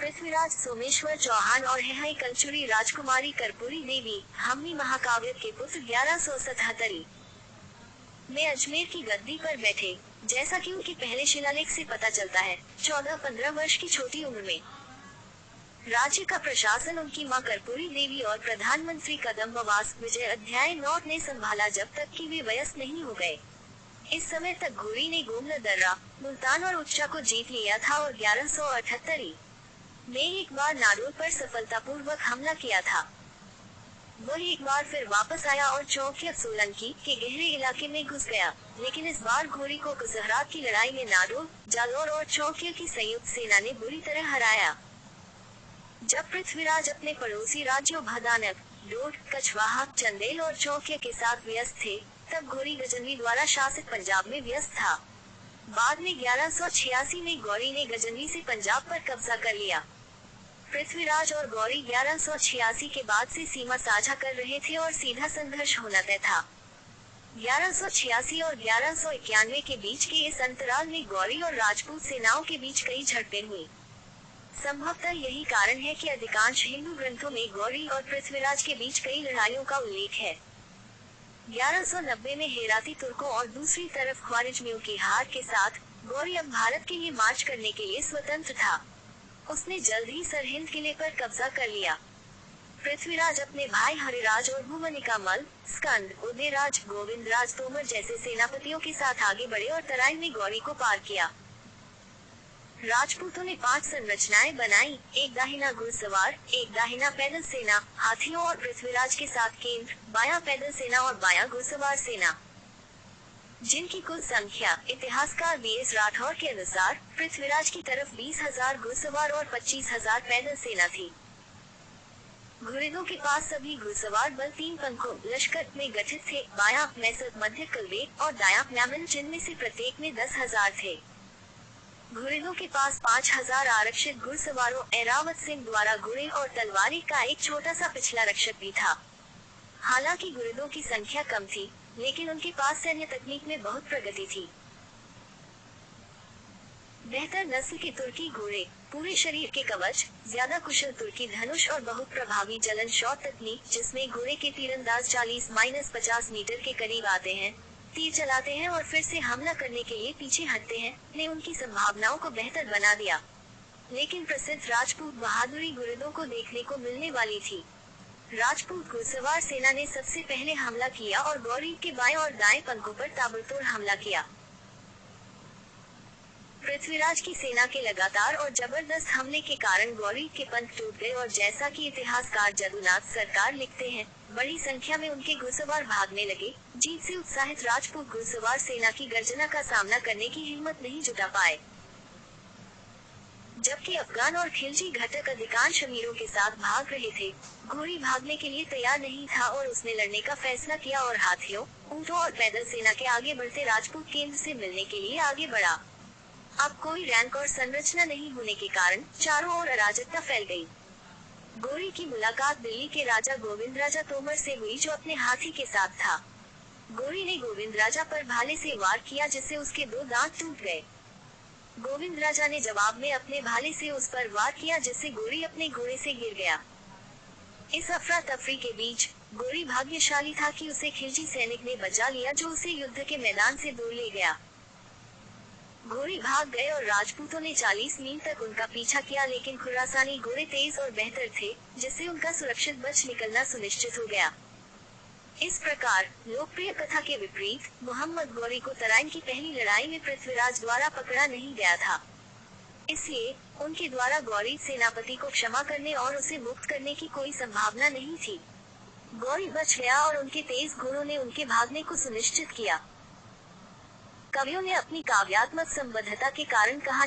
पृथ्वीराज सोमेश्वर चौहान और है कलचुरी राजकुमारी कर्पूरी देवी हमनी महाकाव्य के पुत्र 1177 में अजमेर की गद्दी पर बैठे, जैसा कि उनके पहले शिलालेख से पता चलता है। 14-15 वर्ष की छोटी उम्र में राज्य का प्रशासन उनकी मां कर्पूरी देवी और प्रधानमंत्री कदम्बावास विजय अध्याय नौट ने संभाला, जब तक कि वे वयस्क नहीं हो गए। इस समय तक घोरी ने गोमला दर्रा, मुल्तान और उच्चा को जीत लिया था और 1178 में एक बार नाडोर पर सफलतापूर्वक हमला किया था। वह एक बार फिर वापस आया और चौकिया सोलंकी के गहरे इलाके में घुस गया, लेकिन इस बार घोरी को कुसहरात की लड़ाई में नाडोर, जालौर और चौकिया की संयुक्त सेना ने बुरी तरह हराया। जब पृथ्वीराज अपने पड़ोसी राज्यों भदानक, डोड, कछवाहा, चंदेल और चौकिया के साथ व्यस्त थे, तब घोरी गजनवी द्वारा शासित पंजाब में व्यस्त था। बाद में 1186 में गौरी ने गजनवी से पंजाब पर कब्जा कर लिया। पृथ्वीराज और गौरी 1186 के बाद से सीमा साझा कर रहे थे और सीधा संघर्ष होना तय था। 1186 और 1191 के बीच के इस अंतराल में गौरी और राजपूत सेनाओं के बीच कई झड़पें हुई। संभवतः यही कारण है कि अधिकांश हिंदू ग्रंथों में गौरी और पृथ्वीराज के बीच कई लड़ाइयों का उल्लेख है। 1190 में हेराती तुर्कों और दूसरी तरफ ख्वारिजमियों की हार के साथ गौरी अब भारत के लिए मार्च करने के लिए स्वतंत्र था। उसने जल्द ही सरहिंद किले पर कब्जा कर लिया। पृथ्वीराज अपने भाई हरिराज और भुवनिका मल, स्कंद, उदयराज, गोविंदराज तोमर जैसे सेनापतियों के साथ आगे बढ़े और तराई में गौरी को पार किया। राजपूतों ने 5 संरचनाएं बनाई, एक दाहिना घुड़सवार, एक दाहिना पैदल सेना, हाथियों और पृथ्वीराज के साथ केंद्र, बायां पैदल सेना और बायां घुड़सवार सेना, जिनकी कुल संख्या इतिहासकार बीएस राठौर के अनुसार पृथ्वीराज की तरफ 20,000 घुड़सवार और 25,000 पैदल सेना थी। घुरिदों के पास सभी घुड़सवार बल 3 पंखों लश्कर में गठित थे, बायां मैसद, मध्य कलवे और दायां म्यामन, जिनमें से प्रत्येक में 10,000 थे। घुरिदों के पास 5,000 आरक्षित घुड़सवारों ऐरावत सिंह द्वारा घोड़े और तलवारी का एक छोटा सा पिछला रक्षक भी था। हालांकि घुरिदों की संख्या कम थी, लेकिन उनके पास सैन्य तकनीक में बहुत प्रगति थी। बेहतर नस्ल के तुर्की घोड़े, पूरे शरीर के कवच, ज्यादा कुशल तुर्की धनुष और बहुत प्रभावी जलन शॉट तकनीक, जिसमें घोड़े के तीरंदाज 40-50 मीटर के करीब आते हैं, तीर चलाते हैं और फिर से हमला करने के लिए पीछे हटते हैं, ने उनकी संभावनाओं को बेहतर बना दिया। लेकिन प्रसिद्ध राजपूत बहादुरी घुरिदों को देखने को मिलने वाली थी। राजपूत घुड़सवार सेना ने सबसे पहले हमला किया और गौरी के बाएं और दाएं पंखों पर ताबड़तोड़ हमला किया। पृथ्वीराज की सेना के लगातार और जबरदस्त हमले के कारण गौरी के पंख टूट गए और जैसा कि इतिहासकार जदुनाथ सरकार लिखते हैं, बड़ी संख्या में उनके घुड़सवार भागने लगे। जीत से उत्साहित राजपूत घुड़सवार सेना की गर्जना का सामना करने की हिम्मत नहीं जुटा पाए, जबकि अफगान और खिलजी घटक अधिकांश अमीरों के साथ भाग रहे थे। घोरी भागने के लिए तैयार नहीं था और उसने लड़ने का फैसला किया और हाथियों, ऊंटों और पैदल सेना के आगे बढ़ते राजपूत केंद्र से मिलने के लिए आगे बढ़ा। अब कोई रैंक और संरचना नहीं होने के कारण चारों ओर अराजकता फैल गई। घोरी की मुलाकात दिल्ली के राजा गोविंदराजा तोमर से हुई, जो अपने हाथी के साथ था। घोरी ने गोविंदराजा पर भाले से वार किया, जिससे उसके 2 दांत टूट गए। गोविंदराजा ने जवाब में अपने भाले से उस पर वार किया, जिससे घोरी अपने घोड़े से गिर गया। इस अफरा तफरी के बीच घोरी भाग्यशाली था कि उसे खिलजी सैनिक ने बचा लिया, जो उसे युद्ध के मैदान से दूर ले गया। घोरी भाग गए और राजपूतों ने 40 मील तक उनका पीछा किया, लेकिन खुरासानी घोड़े तेज और बेहतर थे, जिससे उनका सुरक्षित बच निकलना सुनिश्चित हो गया। इस प्रकार लोकप्रिय कथा के विपरीत मोहम्मद गौरी को तराइन की पहली लड़ाई में पृथ्वीराज द्वारा पकड़ा नहीं गया था। इसलिए उनके द्वारा गौरी सेनापति को क्षमा करने और उसे मुक्त करने की कोई संभावना नहीं थी। गौरी बच गया और उनके तेज घोड़ों ने उनके भागने को सुनिश्चित किया। कवियों ने अपनी काव्यात्मक संबद्धता के कारण कहानी